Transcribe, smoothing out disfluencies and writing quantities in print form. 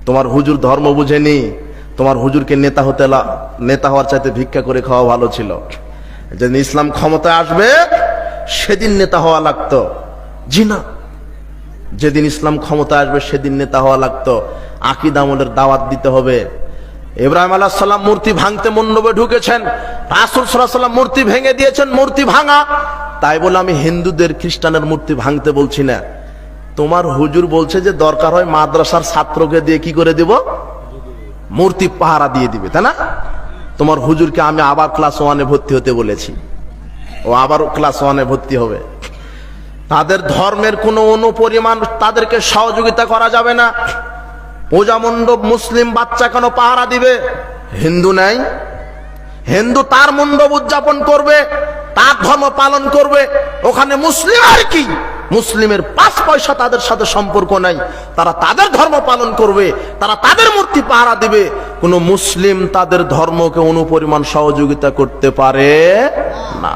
তোমার হুজুর ধর্ম বুঝেনি, তোমার হুজুরকে নেতা হওয়ার চাইতে ভিক্ষা করে খাওয়া ভালো ছিল। যেদিন ইসলাম ক্ষমতায় আসবে সেদিন নেতা হওয়া লাগতো। জি না, যেদিন ইসলাম ক্ষমতায় আসবে সেদিন নেতা হওয়া লাগতো। আকীদা আমলের দাওয়াত দিতে হবে। ইব্রাহিম আলাইহিস সালাম মূর্তি ভাঙতে মণ্ডপে ঢুকেছেন, রাসূল সাল্লাল্লাহু আলাইহি ওয়াসাল্লাম মূর্তি ভেঙে দিয়েছেন। মূর্তি ভাঙা, তাই বলে আমি হিন্দুদের খ্রিস্টানের মূর্তি ভাঙতে বলছি না। তোমার হুজুর বলছে যে দরকার হয় মাদ্রাসার ছাত্রকে দিয়ে কি করে দিব, মূর্তি পাহারা দিয়ে দিবে, তাই না? তোমার হুজুরকে আমি আবার ক্লাস 1-এ ভর্তি হতে বলেছি, ও আবার ক্লাস 1-এ ভর্তি হবে। তাদের ধর্মের কোনো অনুপরিমাণ তাদেরকে সহযোগিতা করা যাবে না। পূজা মণ্ডপ মুসলিম বাচ্চা কেন পাহারা দিবে? হিন্দু নাই? হিন্দু তার মণ্ডপ উদযাপন করবে, তার ধর্ম পালন করবে, ওখানে মুসলিম আর কি? মুসলিমের 5 পয়সা তাদের সাথে সম্পর্ক নাই। তারা তাদের ধর্ম পালন করবে, তারা তাদের মূর্তি পাহারা দিবে। কোন মুসলিম তাদের ধর্মকে অনুপরিমাণ সহযোগিতা করতে পারে না।